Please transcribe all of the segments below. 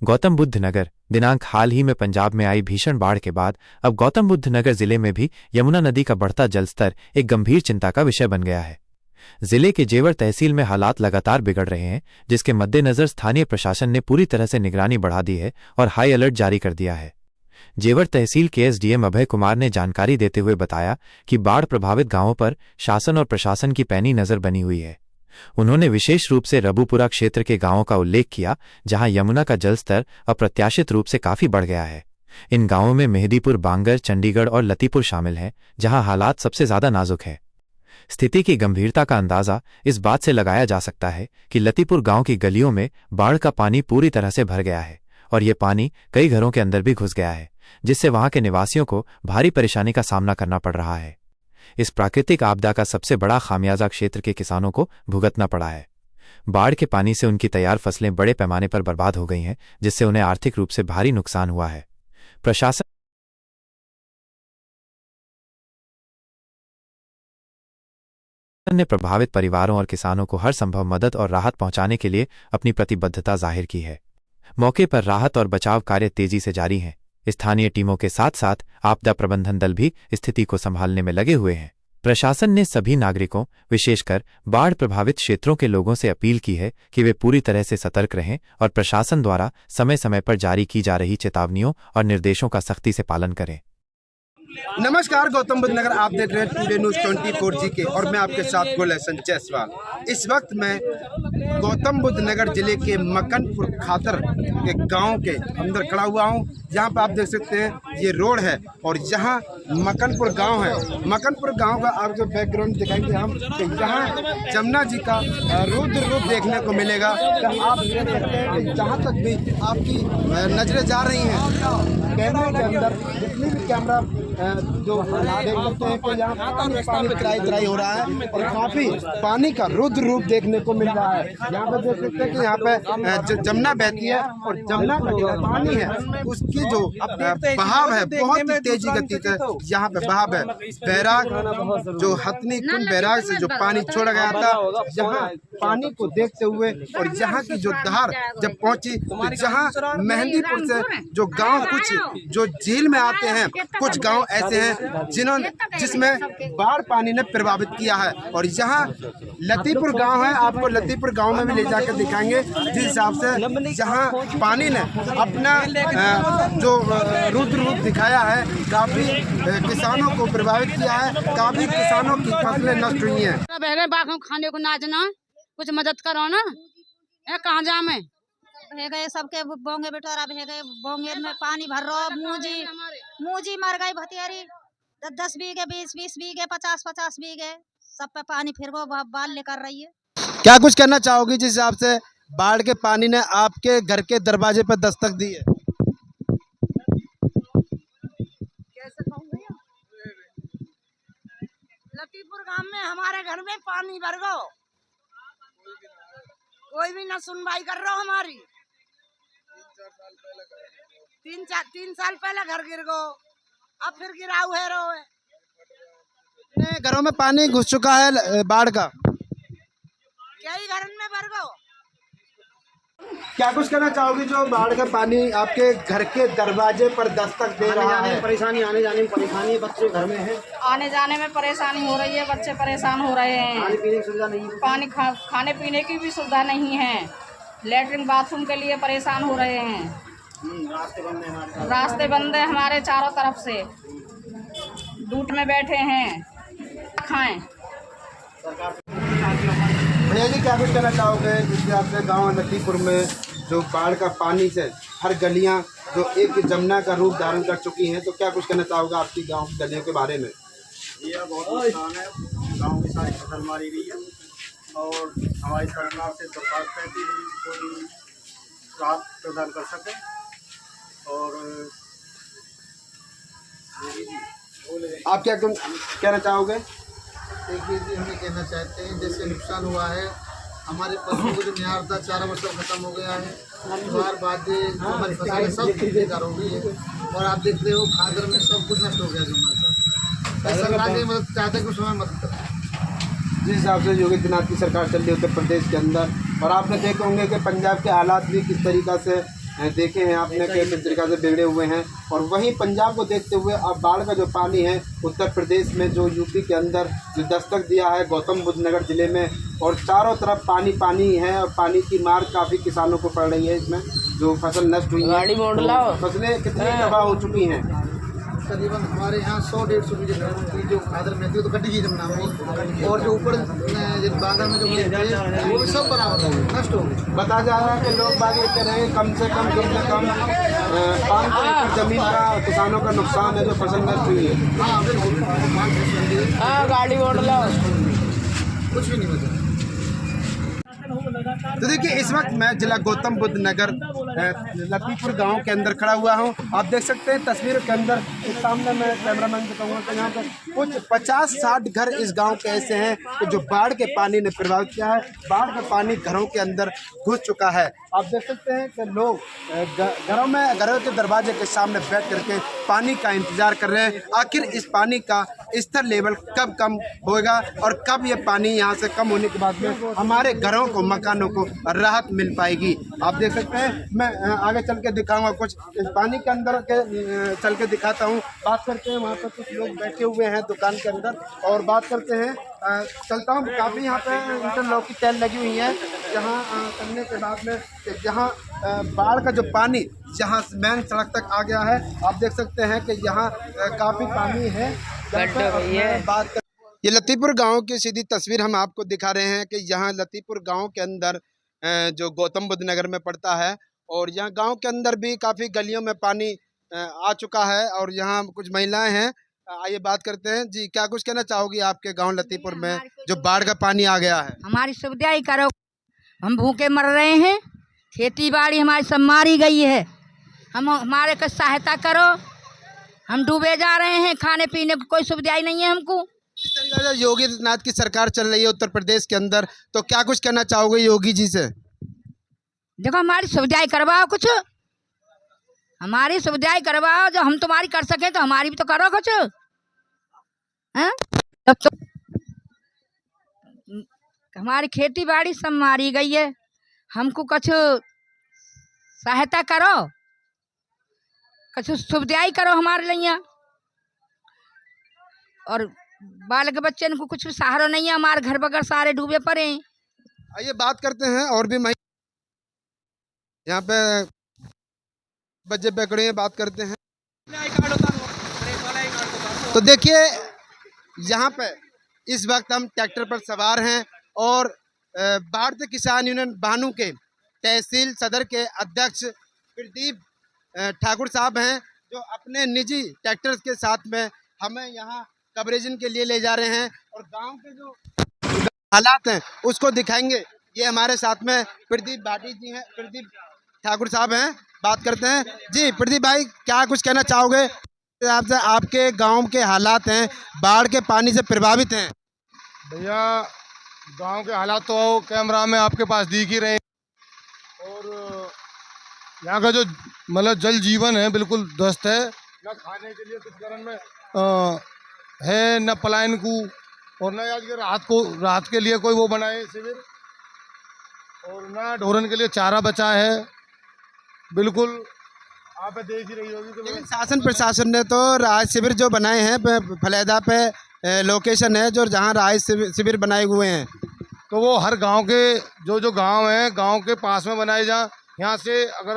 गौतम बुद्ध नगर दिनांक हाल ही में पंजाब में आई भीषण बाढ़ के बाद अब गौतम बुद्ध नगर जिले में भी यमुना नदी का बढ़ता जलस्तर एक गंभीर चिंता का विषय बन गया है। जिले के जेवर तहसील में हालात लगातार बिगड़ रहे हैं, जिसके मद्देनजर स्थानीय प्रशासन ने पूरी तरह से निगरानी बढ़ा दी है और हाई अलर्ट जारी कर दिया है। जेवर तहसील के एसडीएम अभय कुमार ने जानकारी देते हुए बताया कि बाढ़ प्रभावित गांवों पर शासन और प्रशासन की पैनी नजर बनी हुई है। उन्होंने विशेष रूप से रबूपुरा क्षेत्र के गांवों का उल्लेख किया, जहां यमुना का जलस्तर अप्रत्याशित रूप से काफी बढ़ गया है। इन गांवों में मेहदीपुर, बांगर, चंडीगढ़ और लतीपुर शामिल हैं, जहां हालात सबसे ज्यादा नाजुक है। स्थिति की गंभीरता का अंदाजा इस बात से लगाया जा सकता है कि लतीपुर गांव की गलियों में बाढ़ का पानी पूरी तरह से भर गया है और ये पानी कई घरों के अंदर भी घुस गया है, जिससे वहां के निवासियों को भारी परेशानी का सामना करना पड़ रहा है। इस प्राकृतिक आपदा का सबसे बड़ा खामियाजा क्षेत्र के किसानों को भुगतना पड़ा है। बाढ़ के पानी से उनकी तैयार फसलें बड़े पैमाने पर बर्बाद हो गई हैं, जिससे उन्हें आर्थिक रूप से भारी नुकसान हुआ है। प्रशासन ने प्रभावित परिवारों और किसानों को हर संभव मदद और राहत पहुंचाने के लिए अपनी प्रतिबद्धता जाहिर की है। मौके पर राहत और बचाव कार्य तेजी से जारी हैं। स्थानीय टीमों के साथ साथ आपदा प्रबंधन दल भी स्थिति को संभालने में लगे हुए हैं। प्रशासन ने सभी नागरिकों, विशेषकर बाढ़ प्रभावित क्षेत्रों के लोगों से अपील की है कि वे पूरी तरह से सतर्क रहें और प्रशासन द्वारा समय समय पर जारी की जा रही चेतावनियों और निर्देशों का सख्ती से पालन करें। नमस्कार, गौतम बुद्ध नगर आप देख रहे हैं टुडे न्यूज़ 24G के और मैं आपके साथ गुलशन जायसवाल। इस वक्त मैं गौतम बुद्ध नगर जिले के मकनपुर खातर के गांव के अंदर खड़ा हुआ हूं। यहाँ पर आप देख सकते हैं ये रोड है और यहाँ मकनपुर गांव है। मकनपुर गांव का आपको बैकग्राउंड दिखाएंगे हम कि यहाँ जमुना जी का रुद्र रूप देखने को मिलेगा। आप देख सकते हैं कि जहाँ तक भी आपकी नजरें जा रही हैं कैमरे के अंदर, जितनी भी कैमरा जो देख सकते हैं कि यहाँ पानी तराई हो रहा है और काफी पानी का रुद्र रूप देखने को मिल रहा है। यहाँ पे देख सकते हैं कि यहाँ पे जमुना बहती है और जमुना का जो पानी है उसकी जो बहाव है बहुत ही तेजी गति से यहाँ पे बहाव है। बैराग जो हथनी कुंड बैराग से जो पानी छोड़ा गया था, यहाँ पानी को देखते हुए और यहाँ की जो धार जब पहुंची तो जहाँ मेहंदीपुर से जो गांव कुछ जो झील में आते हैं, कुछ गांव ऐसे हैं जिसमें बाढ़ पानी ने प्रभावित किया है। और यहाँ लतीपुर गांव है, आपको लतीपुर गांव में भी ले जाकर दिखाएंगे, जिस हिसाब से जहाँ पानी ने अपना जो रुद्र रूप दिखाया है, काफी किसानों को प्रभावित किया है, काफी किसानों की फसलें नष्ट हुई हैं। खाने को नाचना, कुछ मदद करो ना, कहाँ जा में भे गए सबके बोंगे बेटोरा भे गए, बोंगे में पानी भर रहा, मूजी मर गई भतेरी, 10 बीघे 20 बीघे 50 बीघे सब पे पानी फिर वो बाल लेकर रही है। क्या कुछ कहना चाहोगी जिस हिसाब से बाढ़ के पानी ने आपके घर के दरवाजे पर दस्तक दी है? कैसे कहूँगी, लतीपुर गांव में हमारे घर में पानी भर गो, कोई भी ना सुनवाई कर रहा हमारी। 3 साल पहले घर गिर गो, अब फिर गिराव है रो है। घरों में पानी घुस चुका है बाढ़ का, कई घर में भर गो। क्या कुछ कहना चाहोगी जो बाढ़ का पानी आपके घर के दरवाजे पर दस्तक दे रहा है? परेशानी, आने जाने में परेशानी, बच्चे घर में हैं, आने जाने में परेशानी हो रही है, बच्चे परेशान हो रहे हैं, खाने पीने की सुविधा नहीं है, पानी खाने पीने की भी सुविधा नहीं है, लेटरिन बाथरूम के लिए परेशान हो रहे हैं, रास्ते बंद है हमारे चारों तरफ से, डूट में बैठे हैं, खाएं। भैया जी, क्या कुछ कहना चाहोगे जिससे आपके गांव लतीपुर में जो बाढ़ का पानी से हर गलियां जो एक जमुना का रूप धारण कर चुकी हैं, तो क्या कुछ कहना चाहोगे आपकी गांव की गलियों के बारे में? ये बहुत नुकसान है, गांव की सारी फसल मारी गई है और हमारी सरकार से दरख्वास्त है कि कोई राहत प्रदान कर सके। और आप क्या कहना चाहोगे? देखिए जी, हमें कहना चाहते हैं जैसे नुकसान हुआ है, हमारे पशुओं को जो निहार था चारा मसला खत्म हो गया है, बार बाद हमारी फसलें सब बेकार हो गई है और आप देख रहे हो खादर में सब कुछ नष्ट हो गया जी हमारे साथ। सरकार की मदद चाहते हैं, कुछ हमें मदद करें। जिस हिसाब से योगी आदित्यनाथ की सरकार चल रही है उत्तर प्रदेश के अंदर, और आपने देखे होंगे कि पंजाब के हालात भी किस तरीक़ा से देखे हैं आपने किस तरीके से बिगड़े हुए हैं। और वहीं पंजाब को देखते हुए अब बाढ़ का जो पानी है उत्तर प्रदेश में जो यूपी के अंदर जो दस्तक दिया है गौतम बुद्ध नगर ज़िले में, और चारों तरफ पानी पानी है और पानी की मार काफ़ी किसानों को पड़ रही है। इसमें जो फसल नष्ट हुई है, तो फसलें कितनी तबाह हो चुकी हैं? करीबन हमारे यहाँ 100-150 बीघे की जो खादर में थी वो तो कटी गई जमुना में, और जो ऊपर बागर में जो खेत थे वो भी सब बराबर हो गए, नष्ट हो गए। बताया जा रहा है कि लोग बाग ये कह रहे हैं कम से कम 500 एकड़ जमीन का किसानों का नुकसान है जो फसल नष्ट हुई है। हाँ बिल्कुल, गाड़ी कुछ भी नहीं बचा। तो देखिए इस वक्त मैं जिला गौतम बुद्ध नगर लतीपुर गांव के अंदर खड़ा हुआ हूं। आप देख सकते हैं तस्वीर के अंदर इस सामने मैं कैमरामैन को कहूँगा कि यहाँ पर कुछ 50-60 घर इस गांव के ऐसे हैं कि जो बाढ़ के पानी ने प्रभावित किया है। बाढ़ का पानी घरों के अंदर घुस चुका है। आप देख सकते हैं कि लोग घरों के दरवाजे के सामने बैठ करके पानी का इंतजार कर रहे हैं। आखिर इस पानी का स्तर लेवल कब कम होगा और कब ये पानी यहाँ से कम होने के बाद में हमारे घरों को मकानों को राहत मिल पाएगी। आप देख सकते हैं मैं आगे चल के दिखाऊंगा, कुछ इस पानी के अंदर के चल के दिखाता हूँ। बात करते हैं, वहाँ पर कुछ लोग बैठे हुए हैं दुकान के अंदर और बात करते हैं। चलता हूँ, काफ़ी यहाँ पे इंटरलॉक की टैल लगी हुई है जहाँ करने के बाद में जहाँ बाढ़ का जो पानी जहाँ मेन सड़क तक आ गया है। आप देख सकते हैं कि यहाँ काफ़ी पानी है। बात कर ये लतीपुर गांव की सीधी तस्वीर हम आपको दिखा रहे हैं कि यहाँ लतीपुर गांव के अंदर जो गौतम बुद्ध नगर में पड़ता है और यहाँ गांव के अंदर भी काफ़ी गलियों में पानी आ चुका है और यहाँ कुछ महिलाएं हैं। आइए बात करते हैं। जी, क्या कुछ कहना चाहोगी आपके गांव लतीपुर में जो बाढ़ का पानी आ गया है? हमारी सुविधा ही करो, हम भूखे मर रहे हैं, खेती बाड़ी हमारी सब मारी गई है, हमारे को सहायता करो, हम डूबे जा रहे हैं, खाने पीने को कोई सुविधा ही नहीं है हमको। इस तरीके से योगी आदित्यनाथ की सरकार चल रही है उत्तर प्रदेश के अंदर, तो क्या कुछ कहना चाहोगे योगी जी से? देखो हमारी सुविधाएं करवाओ, कुछ हमारी सुविधाएं करवाओ, जो हम तुम्हारी कर सके तो हमारी भी तो करो कुछ। हैं तो हमारी खेती बाड़ी सब मारी गई है, हमको कुछ सहायता करो, कुछ सुविधाएं करो हमारे लिए। और बालक बच्चे को कुछ सहारा नहीं है, हमारे घर बगैर सारे डूबे पड़े हैं। आइए बात करते हैं और भी यहाँ पे बच्चे पकड़े हैं, बात करते हैं। तो देखिए यहाँ पे इस वक्त हम ट्रैक्टर पर सवार हैं और भारतीय किसान यूनियन बानू के तहसील सदर के अध्यक्ष प्रदीप ठाकुर साहब हैं जो अपने निजी ट्रैक्टर के साथ में हमें यहाँ कवरेजिंग के लिए ले जा रहे हैं और गांव के जो हालात हैं उसको दिखाएंगे। ये हमारे साथ में प्रदीप भाटी जी हैं, प्रदीप ठाकुर साहब हैं, बात करते हैं। जी प्रदीप भाई, क्या कुछ कहना चाहोगे? आपसे आपके गांव के हालात हैं, बाढ़ के पानी से प्रभावित हैं। भैया गांव के हालात तो कैमरा में आपके पास दिख ही रहे और यहाँ का जो मतलब जल जीवन है बिल्कुल ध्वस्त है। न खाने के लिए कुछ घरों में है, न पलायन को और न आज के रात के लिए कोई वो बनाए शिविर, और न ढोरन के लिए चारा बचा है। बिल्कुल आप देख ही रही होगी। लेकिन शासन प्रशासन ने तो राहत शिविर जो बनाए हैं फलेदा पे लोकेशन है जो जहाँ राहत शिविर बनाए हुए हैं, तो वो हर गांव के जो गांव हैं गांव के पास में बनाए जा। यहाँ से अगर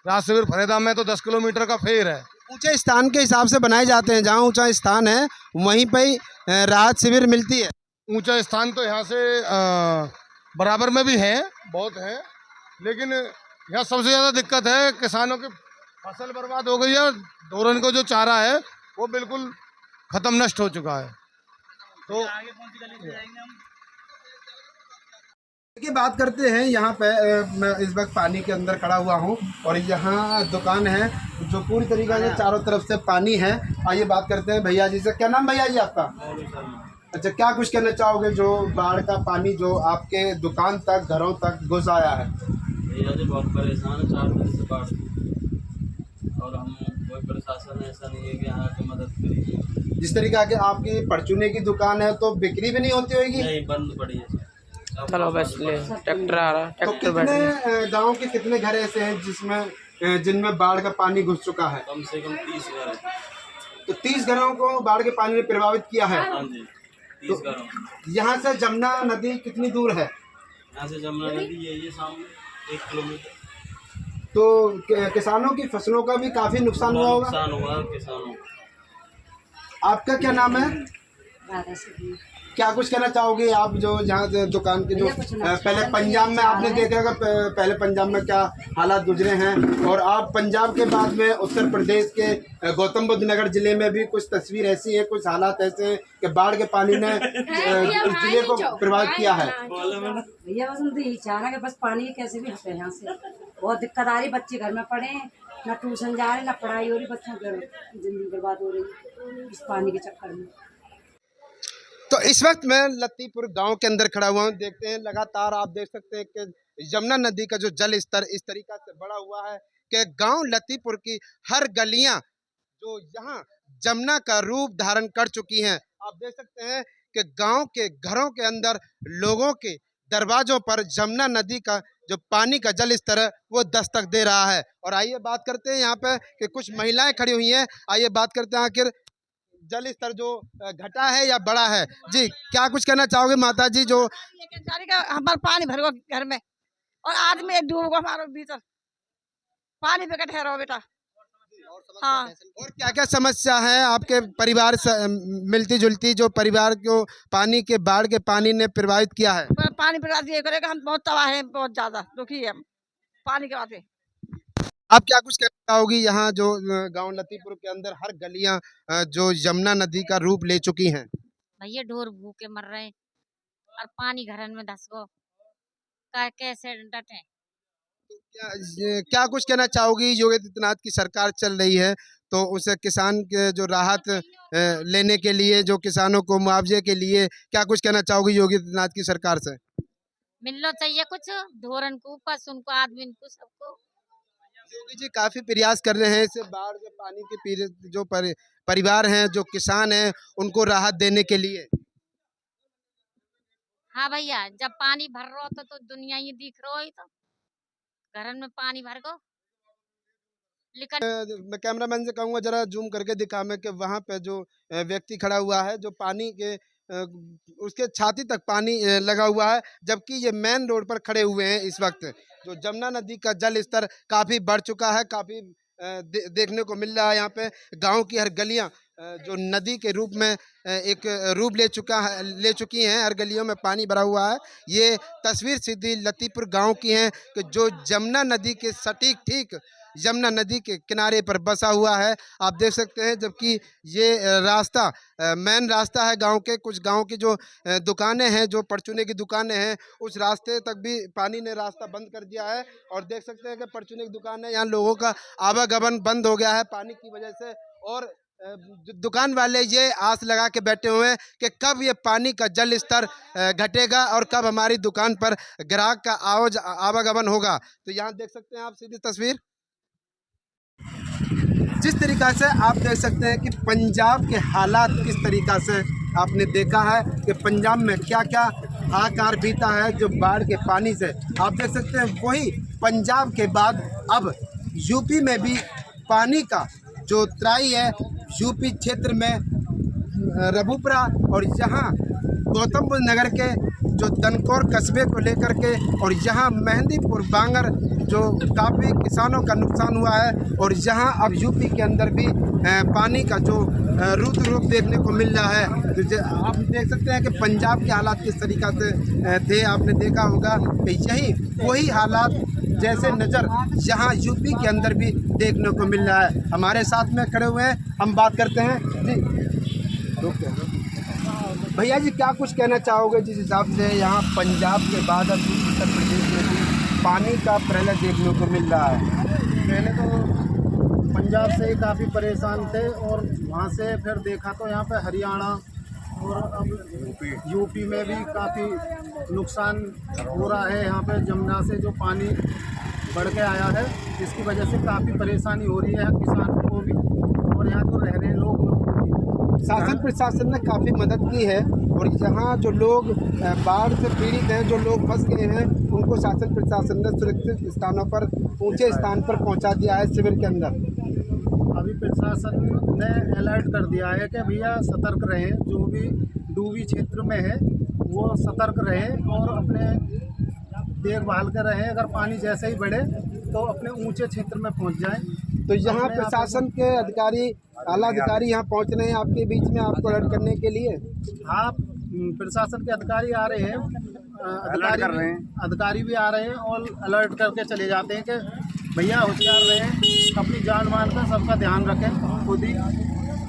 राहत शिविर फलेदा में तो 10 किलोमीटर का फेर है। ऊंचे स्थान के हिसाब से बनाए जाते हैं, जहाँ ऊंचा स्थान है वहीं पे ही राहत शिविर मिलती है। ऊंचा स्थान तो यहाँ से बराबर में भी है, बहुत है, लेकिन यहाँ सबसे ज़्यादा दिक्कत है किसानों की फसल बर्बाद हो गई है। ढोरन को जो चारा है वो बिल्कुल ख़त्म नष्ट हो चुका है। तो की बात करते हैं यहाँ पे मैं इस वक्त पानी के अंदर खड़ा हुआ हूँ और यहाँ दुकान है जो पूरी तरीके से चारों तरफ से पानी है। आइए बात करते हैं भैया जी से। क्या नाम भैया जी आपका? अच्छा, क्या कुछ कहना चाहोगे जो बाढ़ का पानी जो आपके दुकान तक घरों तक घुस आया है? भैया जी बहुत परेशान है 4 दिन से बाढ़ और हम कोई प्रशासन ऐसा नहीं है कि यहाँ की मदद करेगी। जिस तरीके की आपकी परचूने की दुकान है तो बिक्री भी नहीं होती होगी? नहीं, बंद पड़ी है। चलो बस ले ट्रैक्टर आ रहा, तो ट्रैक्टर बैठ कितने गांव के कितने घर ऐसे हैं जिसमें जिनमें बाढ़ का पानी घुस चुका है? कम से कम 30 घर है। तो 30 घरों को बाढ़ के पानी ने प्रभावित किया है। हाँ जी, 30 घरों। यहाँ से जमुना नदी कितनी दूर है? यहाँ से जमुना नदी है ये सामने 1 किलोमीटर। तो किसानों की फसलों का भी काफी नुकसान हुआ होगा। नुकसान हुआ किसानों। आपका क्या नाम है? क्या कुछ कहना चाहोगे आप जो जहाँ से दुकान के जो पहले पंजाब में आपने देखा होगा, पहले पंजाब में क्या हालात गुजरे हैं, और आप पंजाब के बाद में उत्तर प्रदेश के गौतम बुद्ध नगर जिले में भी कुछ तस्वीर ऐसी है, कुछ हालात ऐसे हैं कि बाढ़ के पानी ने इस जिले को प्रभावित किया है। भैया बस यही चाहना कि बस पानी कैसे भी हटे यहाँ से, बहुत दिक्कत आ रही। बच्चे घर में पड़े हैं, ना ट्यूशन जा रहे, ना पढ़ाई हो रही, बच्चों की जिंदगी बर्बाद हो रही इस पानी के चक्कर में। तो इस वक्त मैं लतीपुर गांव के अंदर खड़ा हुआ हूं। देखते हैं लगातार आप देख सकते हैं कि यमुना नदी का जो जल स्तर इस तरीका से बढ़ा हुआ है कि गांव लतीपुर की हर गलियां जो यहाँ जमुना का रूप धारण कर चुकी हैं। आप देख सकते हैं कि गांव के घरों के अंदर लोगों के दरवाजों पर जमुना नदी का जो पानी का जल स्तर है वो दस्तक दे रहा है। और आइए बात करते हैं यहाँ पे कि कुछ महिलाएं खड़ी हुई हैं। आइए बात करते हैं आखिर जल स्तर जो घटा है या बढ़ा है। जी, क्या कुछ कहना चाहोगे माता जी? जो हमारे पानी भर गो घर में और आदमी डूब गो हमारे भीतर, पानी पे ठहरो बेटा। हाँ, और क्या क्या समस्या है आपके परिवार से मिलती जुलती, जो परिवार को पानी के बाढ़ के पानी ने प्रभावित किया है? पानी प्रभावित ये करेगा, हम बहुत तबाह है, बहुत ज्यादा दुखी है पानी के बात। आप क्या कुछ कहना चाहोगी? यहाँ जो गांव लतीपुर के अंदर हर गलियां जो यमुना नदी का रूप ले चुकी हैं। भैया ढोर भूखे मर रहे हैं और पानी घरन में धस गो, कैसे डटे? क्या कुछ कहना चाहोगी? योगी आदित्यनाथ की सरकार चल रही है तो उसे किसान के जो राहत लेने के लिए, जो किसानों को मुआवजे के लिए, क्या कुछ कहना चाहोगी योगी आदित्यनाथ की सरकार से? मिलना चाहिए कुछ धोरन को, पस उनको, आदमी को, सबको। योगी जी काफी प्रयास कर रहे हैं इसे बाढ़ के पानी के पीड़ित जो परिवार हैं, जो किसान हैं, उनको राहत देने के लिए। हाँ भैया, जब पानी भर रहा होता तो दुनिया ही दिख रहा है, तो घर में पानी भर गो। मैं कैमरामैन से कहूँगा जरा जूम करके दिखा मैं कि वहाँ पे जो व्यक्ति खड़ा हुआ है, जो पानी के उसके छाती तक पानी लगा हुआ है, जबकि ये मेन रोड पर खड़े हुए हैं। इस वक्त जो जमुना नदी का जल स्तर काफ़ी बढ़ चुका है, काफ़ी देखने को मिल रहा है। यहाँ पे गांव की हर गलियां जो नदी के रूप में एक रूप ले चुकी हैं। हर गलियों में पानी भरा हुआ है। ये तस्वीर सीधी लतीपुर गांव की है कि जो जमुना नदी के सटीक ठीक यमुना नदी के किनारे पर बसा हुआ है। आप देख सकते हैं, जबकि ये रास्ता मेन रास्ता है गांव के। कुछ गांव की जो दुकानें हैं, जो परचूने की दुकानें हैं, उस रास्ते तक भी पानी ने रास्ता बंद कर दिया है। और देख सकते हैं कि परचूने की दुकानें, यहाँ लोगों का आवागमन बंद हो गया है पानी की वजह से। और दुकान वाले ये आस लगा के बैठे हुए हैं कि कब ये पानी का जल स्तर घटेगा और कब हमारी दुकान पर ग्राहक का आवागमन होगा। तो यहाँ देख सकते हैं आप सीधी तस्वीर। जिस तरीक़ा से आप देख सकते हैं कि पंजाब के हालात किस तरीक़ा से आपने देखा है कि पंजाब में क्या क्या हाहाकार बीता है जो बाढ़ के पानी से। आप देख सकते हैं वही पंजाब के बाद अब यूपी में भी पानी का जो त्राई है। यूपी क्षेत्र में रबुपुरा और यहाँ गौतम बुद्ध नगर के जो दनकौर कस्बे को लेकर के, और यहाँ मेहंदीपुर बांगर जो काफ़ी किसानों का नुकसान हुआ है। और यहाँ अब यूपी के अंदर भी पानी का जो रुद्र रूप देखने को मिल रहा है। तो आप देख सकते हैं कि पंजाब के हालात किस तरीक़ा से थे। आपने देखा होगा कि यही वही हालात जैसे नज़र यहाँ यूपी के अंदर भी देखने को मिल रहा है। हमारे साथ में खड़े हुए हैं, हम बात करते हैं। जी भैया जी, क्या कुछ कहना चाहोगे जिस हिसाब से यहाँ पंजाब के बाद अब उत्तर प्रदेश में भी पानी का प्रलय देखने को मिल रहा है? पहले तो पंजाब से ही काफ़ी परेशान थे और वहाँ से फिर देखा तो यहाँ पे हरियाणा और अब यूपी में भी काफ़ी नुकसान हो रहा है। यहाँ पे जमुना से जो पानी बढ़ के आया है, इसकी वजह से काफ़ी परेशानी हो रही है किसानों को भी और यहाँ तो रह रहे लोग। शासन प्रशासन ने काफ़ी मदद की है और यहाँ जो लोग बाढ़ से पीड़ित हैं, जो लोग फंस गए हैं, उनको शासन प्रशासन ने सुरक्षित स्थानों पर, ऊंचे स्थान पर पहुंचा दिया है शिविर के अंदर। अभी प्रशासन ने अलर्ट कर दिया है कि भैया सतर्क रहें, जो भी डूबी क्षेत्र में है वो सतर्क रहें और अपने देखभाल कर रहें। अगर पानी जैसे ही बढ़े तो अपने ऊंचे क्षेत्र में पहुंच जाएं। तो यहाँ प्रशासन के अधिकारी, आला अधिकारी यहाँ पहुँच रहे हैं आपके बीच में आपको अलर्ट करने के लिए? हाँ, प्रशासन के अधिकारी आ रहे हैं, अधिकारी भी आ रहे हैं और अलर्ट करके चले जाते हैं कि भैया होशियार रहें, अपनी जान मान का सबका ध्यान रखें खुद ही,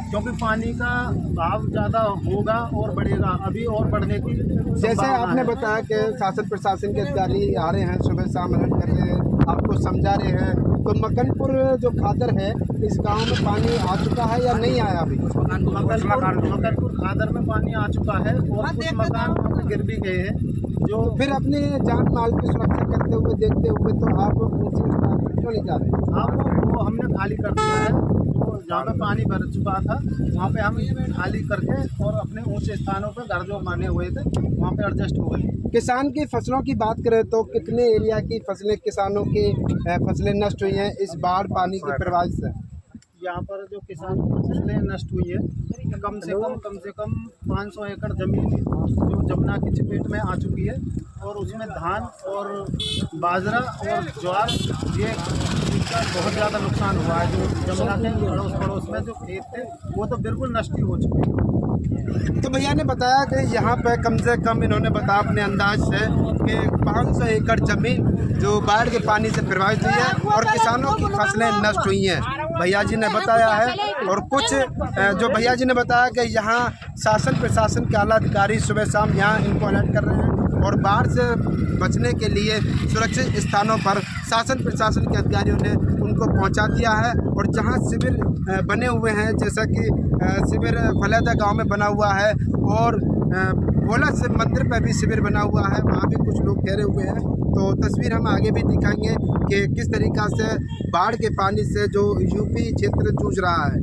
क्योंकि पानी का भाव ज़्यादा होगा और बढ़ेगा, अभी और बढ़ने की जैसे आपने बताया कि शासन प्रशासन के अधिकारी आ रहे हैं, सुबह शाम अलर्ट कर रहे हैं, आपको समझा रहे हैं। तो मकनपुर जो खादर है, इस गांव में पानी आ चुका है या नहीं आया अभी? मकनपुर खादर में पानी आ चुका है और कुछ मकान गिर भी गए हैं। जो फिर अपने जान माल की सुरक्षा करते हुए, देखते हुए तो आप ऊंचे स्थान पर क्यों नहीं जा रहे? हाँ, वो हमने खाली कर दिया है। तो जहाँ पे पानी भर चुका था वहाँ पे हम खाली करके और अपने ऊंचे स्थानों पे घर जो बने हुए थे वहाँ पे एडजस्ट हो गए। किसान की फसलों की बात करें तो कितने एरिया की फसलें, किसानों की फसलें नष्ट हुई हैं इस बाढ़ पानी के प्रभाव से? यहाँ पर जो किसान की फसलें नष्ट हुई है, कम से कम 500 एकड़ ज़मीन जो जमुना की चपेट में आ चुकी है और उसमें धान और बाजरा और ज्वार, ये इसका बहुत ज़्यादा नुकसान हुआ है। जो जमुना के पड़ोस में जो खेत थे वो तो बिल्कुल नष्ट ही हो चुके हैं। तो भैया ने बताया कि यहाँ पे कम से कम, इन्होंने बताया अपने अंदाज से कि 500 एकड़ ज़मीन जो बाढ़ के पानी से प्रभावित हुई है और किसानों की फसलें नष्ट हुई हैं, भैया जी ने बताया है। और कुछ जो भैया जी ने बताया कि यहाँ शासन प्रशासन के आला अधिकारी सुबह शाम यहाँ इनको अलर्ट कर रहे हैं और बाढ़ से बचने के लिए सुरक्षित स्थानों पर शासन प्रशासन के अधिकारियों ने उनको पहुँचा दिया है। और जहाँ शिविर बने हुए हैं, जैसा कि शिविर फलैदा गांव में बना हुआ है और भोला से मंदिर पर भी शिविर बना हुआ है, वहाँ भी कुछ लोग ठहरे हुए हैं। तो तस्वीर हम आगे भी दिखाएंगे कि किस तरीक़ा से बाढ़ के पानी से जो यूपी क्षेत्र जूझ रहा है।